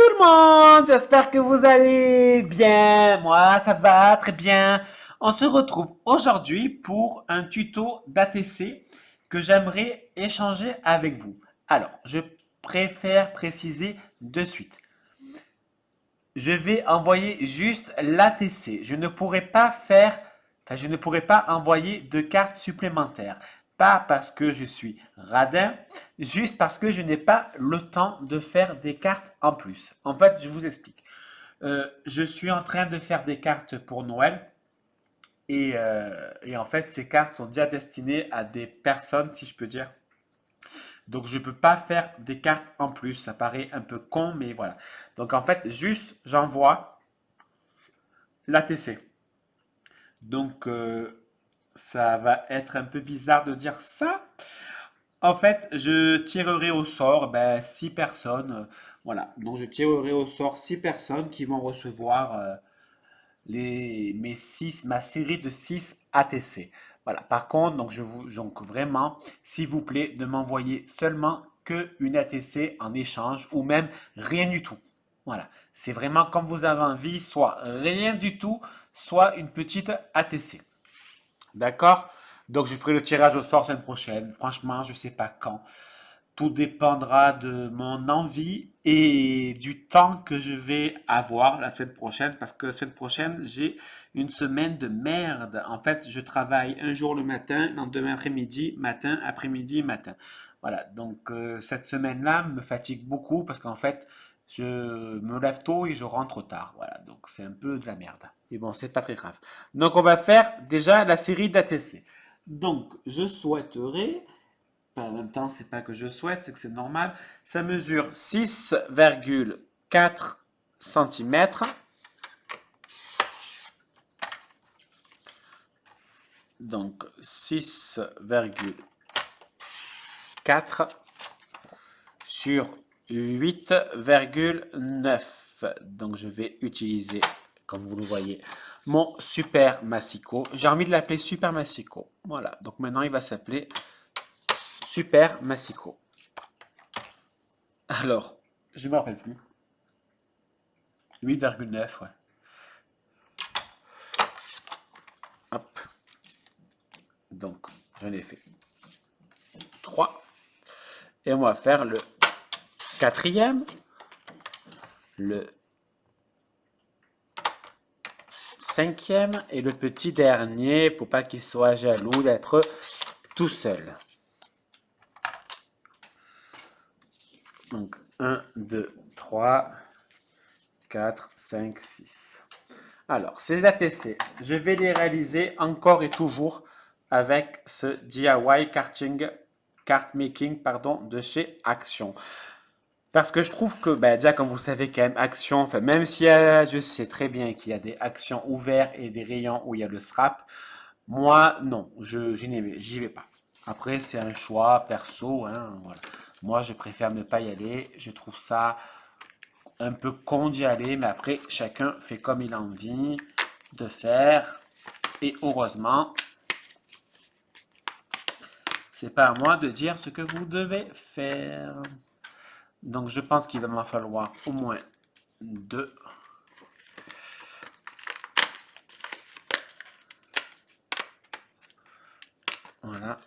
tout le monde, j'espère que vous allez bien. Moi, ça va très bien. On se retrouve aujourd'hui pour un tuto d'ATC que j'aimerais échanger avec vous. Alors, je préfère préciser de suite. Je vais envoyer juste l'ATC. Je ne pourrai pas faire, je ne pourrai pas envoyer de cartes supplémentaires. Pas parce que je suis radin, juste parce que je n'ai pas le temps de faire des cartes en plus. En fait, je vous explique. Je suis en train de faire des cartes pour Noël et en fait, ces cartes sont déjà destinées à des personnes, si je peux dire. Donc, je ne peux pas faire des cartes en plus. Ça paraît un peu con, mais voilà. Donc, en fait, juste, j'envoie l'ATC. Donc, ça va être un peu bizarre de dire ça. En fait, je tirerai au sort 6 personnes. Voilà. Donc, je tirerai au sort 6 personnes qui vont recevoir ma série de 6 ATC. Voilà. Par contre, donc vraiment, s'il vous plaît, de m'envoyer seulement qu'une ATC en échange ou même rien du tout. Voilà. C'est vraiment comme vous avez envie, soit rien du tout, soit une petite ATC. D'accord? Donc, je ferai le tirage au sort la semaine prochaine. Franchement, je ne sais pas quand. Tout dépendra de mon envie et du temps que je vais avoir la semaine prochaine. Parce que la semaine prochaine, j'ai une semaine de merde. En fait, je travaille un jour le matin, le lendemain après-midi, matin, après-midi, matin. Voilà. Donc, cette semaine-là me fatigue beaucoup parce qu'en fait, je me lève tôt et je rentre tard. Voilà. Donc, c'est un peu de la merde. Et bon, c'est pas très grave. Donc, on va faire déjà la série d'ATC. Donc, je souhaiterais, en même temps, c'est pas que je souhaite, c'est que c'est normal. Ça mesure 6,4 cm. Donc, 6,4 sur 8,9. Donc, je vais utiliser, comme vous le voyez, mon Super Massico. J'ai envie de l'appeler Super Massico. Voilà. Donc, maintenant, il va s'appeler Super Massico. Alors, je ne me rappelle plus. 8,9, ouais. Hop. Donc, j'en ai fait 3. Et on va faire le quatrième, le cinquième et le petit dernier pour pas qu'il soit jaloux d'être tout seul. Donc, 1, 2, 3, 4, 5, 6. Alors, ces ATC, je vais les réaliser encore et toujours avec ce DIY card making de chez Action. Parce que je trouve que, déjà, comme vous savez, quand même, Action, enfin, même si je sais très bien qu'il y a des actions ouvertes et des rayons où il y a le strap, moi, non, j'y vais pas. Après, c'est un choix perso, hein, voilà. Moi, je préfère ne pas y aller. Je trouve ça un peu con d'y aller, mais après, chacun fait comme il a envie de faire. Et heureusement, c'est pas à moi de dire ce que vous devez faire. Donc, je pense qu'il va m'en falloir au moins deux. Voilà.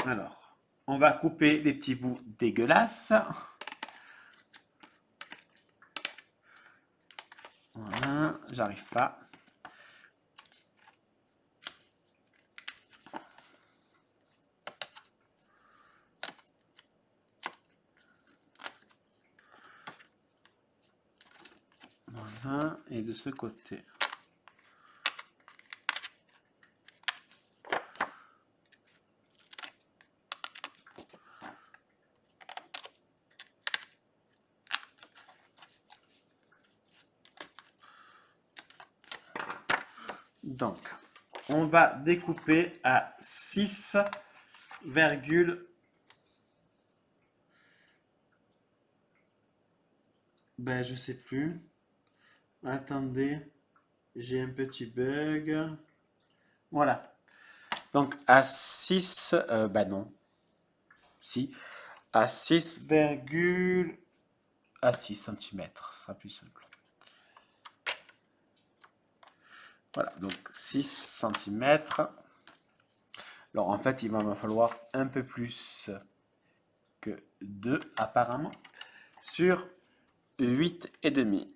Alors, on va couper les petits bouts dégueulasses. Voilà, j'arrive pas. Voilà, et de ce côté. Donc, on va découper à 6, je sais plus. Attendez, j'ai un petit bug. Voilà. Donc à 6, non. Si. à 6, à 6 cm. Ce sera plus simple. Voilà, donc 6 cm. Alors en fait, il va me falloir un peu plus que 2 apparemment sur 8,5.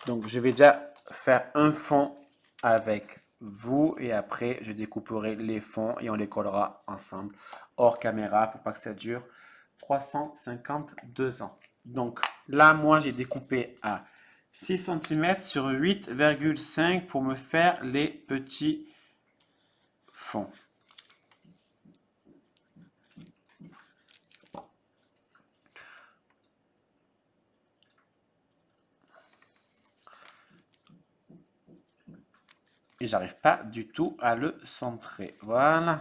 Donc je vais déjà faire un fond avec vous et après je découperai les fonds et on les collera ensemble hors caméra pour pas que ça dure 352 ans. Donc là, moi j'ai découpé à 6 cm sur 8,5 pour me faire les petits fonds. Et j'arrive pas du tout à le centrer. Voilà.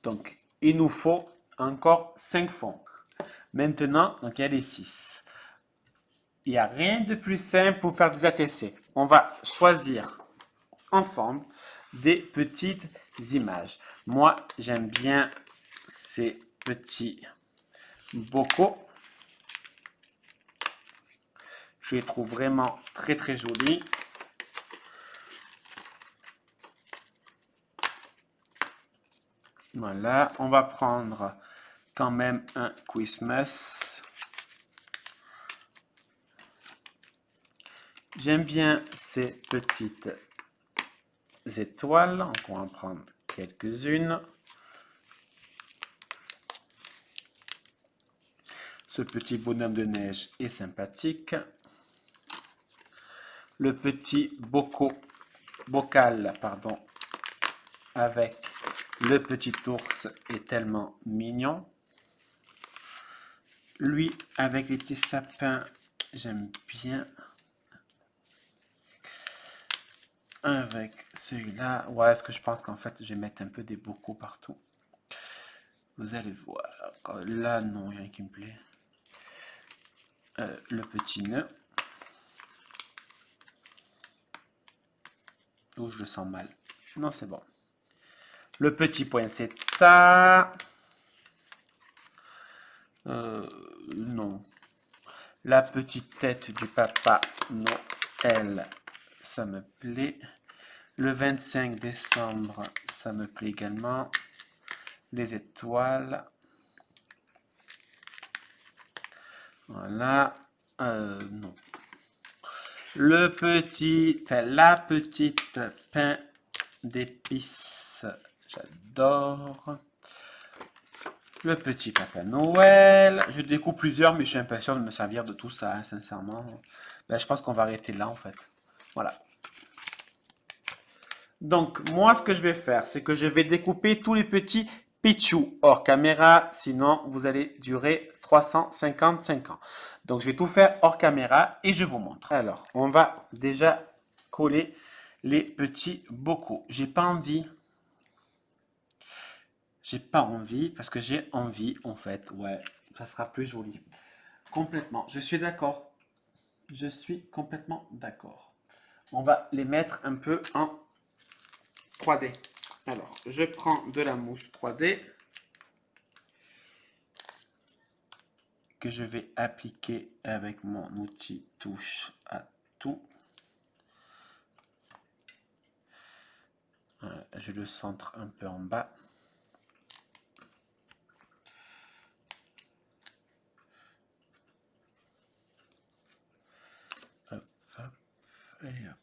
Donc, il nous faut encore 5 fonds. Maintenant, donc il y a les 6. Il n'y a rien de plus simple pour faire des ATC. On va choisir ensemble des petites images. Moi, j'aime bien ces petits bocaux. Je les trouve vraiment très très jolis. Voilà, on va prendre quand même un Christmas. J'aime bien ces petites étoiles. On va en prendre quelques-unes. Ce petit bonhomme de neige est sympathique. Le petit bocal, pardon, avec le petit ours est tellement mignon. Lui, avec les petits sapins, j'aime bien. Avec celui-là, ouais, est-ce que je pense qu'en fait, je vais mettre un peu des bocaux partout. Vous allez voir. Là, non, il n'y a rien qui me plaît. Le petit nœud. Oh, je le sens mal. Non, c'est bon. Le petit poinsettia. Non. La petite tête du papa Noël, ça me plaît. Le 25 décembre, ça me plaît également. Les étoiles. Voilà. Non. La petite pain d'épices, j'adore. Le petit Papa Noël. Je découpe plusieurs, mais je suis impatient de me servir de tout ça, hein, sincèrement. Ben, je pense qu'on va arrêter là, en fait. Voilà. Donc, moi, ce que je vais faire, c'est que je vais découper tous les petits pichous hors caméra, sinon vous allez durer 355 ans. Donc, je vais tout faire hors caméra et je vous montre. Alors, on va déjà coller les petits bocaux. J'ai pas envie parce que j'ai envie en fait. Ouais, ça sera plus joli. Complètement. Je suis d'accord. Je suis complètement d'accord. On va les mettre un peu en 3D. Alors, je prends de la mousse 3D que je vais appliquer avec mon outil touche à tout. Voilà, je le centre un peu en bas. Hop, hop, et hop.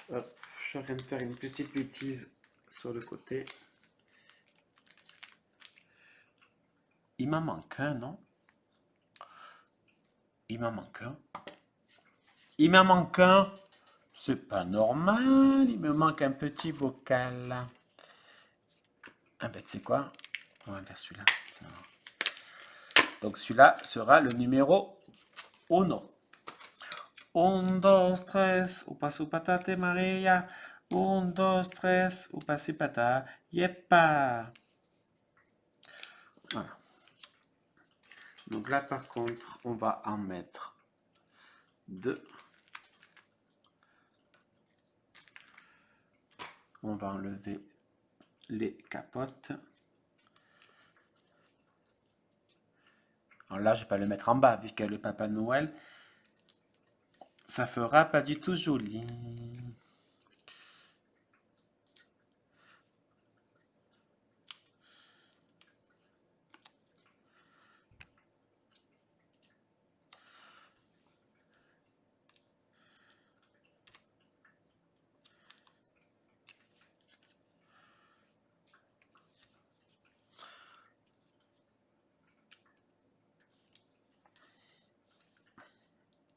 Hop, je suis en train de faire une petite bêtise sur le côté. Il m'en manque un, non? Il m'en manque un. Il m'en manque un. C'est pas normal. Il me manque un petit bocal. Ah ben, tu sais quoi? On va faire celui-là. Donc, celui-là sera le numéro 1. 1, 2, 3, upa patate Maria. 1, 2, 3, upa pata. Yepa. Voilà. Donc là, par contre, on va en mettre 2. On va enlever les capotes. Alors là, je ne vais pas le mettre en bas, vu qu'il y a le Papa Noël. Ça fera pas du tout joli.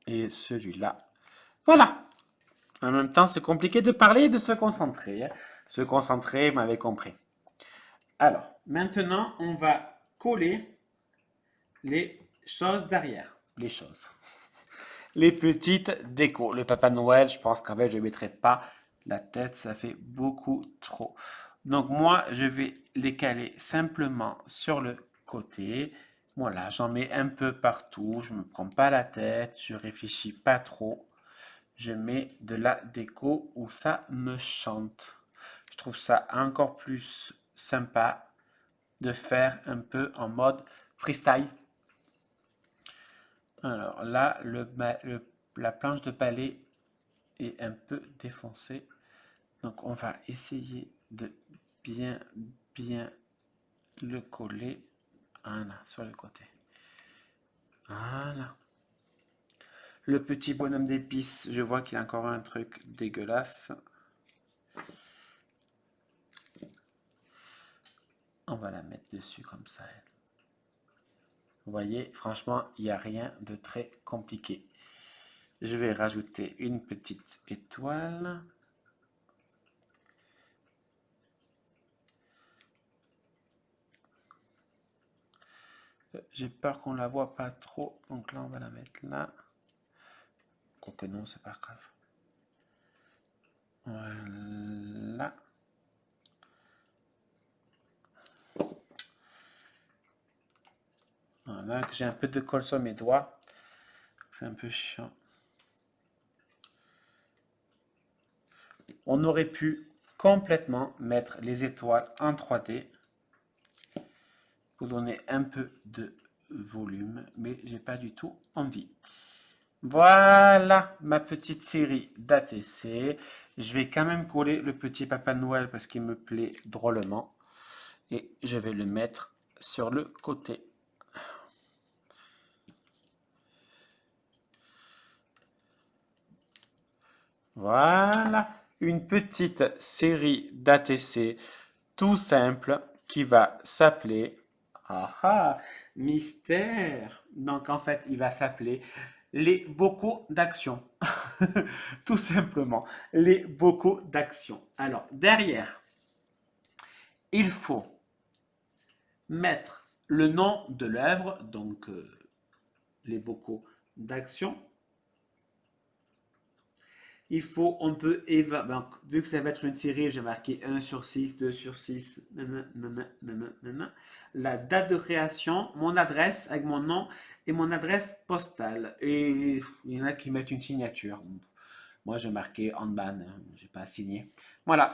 Et celui-là. Voilà. En même temps, c'est compliqué de parler et de se concentrer. Se concentrer, vous m'avez compris. Alors, maintenant, on va coller les choses derrière. Les choses. Les petites décos. Le Papa Noël, je pense qu'en fait, je ne mettrai pas la tête. Ça fait beaucoup trop. Donc, moi, je vais les caler simplement sur le côté. Voilà, j'en mets un peu partout. Je ne me prends pas la tête. Je réfléchis pas trop. Je mets de la déco où ça me chante. Je trouve ça encore plus sympa de faire un peu en mode freestyle. Alors là, la planche de balai est un peu défoncée. Donc on va essayer de bien le coller. Voilà, sur le côté. Voilà. Le petit bonhomme d'épices, je vois qu'il y a encore un truc dégueulasse. On va la mettre dessus comme ça. Vous voyez, franchement, il n'y a rien de très compliqué. Je vais rajouter une petite étoile. J'ai peur qu'on la voit pas trop, donc là on va la mettre là. Quoique non, c'est pas grave. Voilà. Voilà, que j'ai un peu de colle sur mes doigts. C'est un peu chiant. On aurait pu complètement mettre les étoiles en 3D pour donner un peu de volume, mais j'ai pas du tout envie. Voilà ma petite série d'ATC. Je vais quand même coller le petit Papa Noël parce qu'il me plaît drôlement. Et je vais le mettre sur le côté. Voilà, une petite série d'ATC tout simple qui va s'appeler mystère. Donc en fait, il va s'appeler les bocaux d'action. Tout simplement, les bocaux d'action. Alors, derrière, il faut mettre le nom de l'œuvre, donc les bocaux d'action. Il faut, on peut, donc, vu que ça va être une série, j'ai marqué 1 sur 6, 2 sur 6, la date de création, mon adresse avec mon nom et mon adresse postale. Et il y en a qui mettent une signature. Moi, j'ai marqué en ban, je n'ai pas signé. Voilà.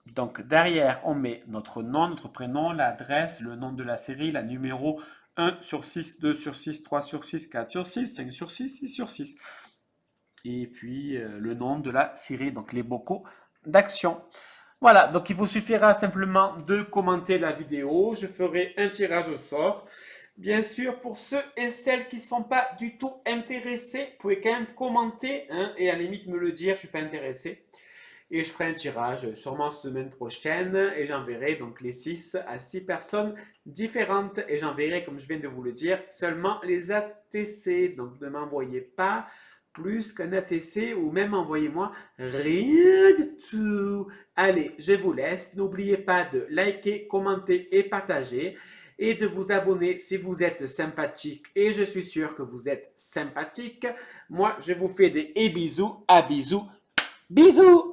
Donc, derrière, on met notre nom, notre prénom, l'adresse, le nom de la série, la numéro 1 sur 6, 2 sur 6, 3 sur 6, 4 sur 6, 5 sur 6, 6 sur 6. Et puis, le nom de la série, donc les bocaux d'action. Voilà, donc il vous suffira simplement de commenter la vidéo. Je ferai un tirage au sort. Bien sûr, pour ceux et celles qui ne sont pas du tout intéressés, vous pouvez quand même commenter et à la limite me le dire, je ne suis pas intéressé. Et je ferai un tirage sûrement semaine prochaine et j'enverrai donc les 6 à 6 personnes différentes. Et j'enverrai, comme je viens de vous le dire, seulement les ATC. Donc ne m'envoyez pas plus qu'un ATC ou même envoyez-moi rien du tout. Allez, je vous laisse. N'oubliez pas de liker, commenter et partager et de vous abonner si vous êtes sympathique et je suis sûr que vous êtes sympathique. Moi, je vous fais des bisous, à bisous, bisous.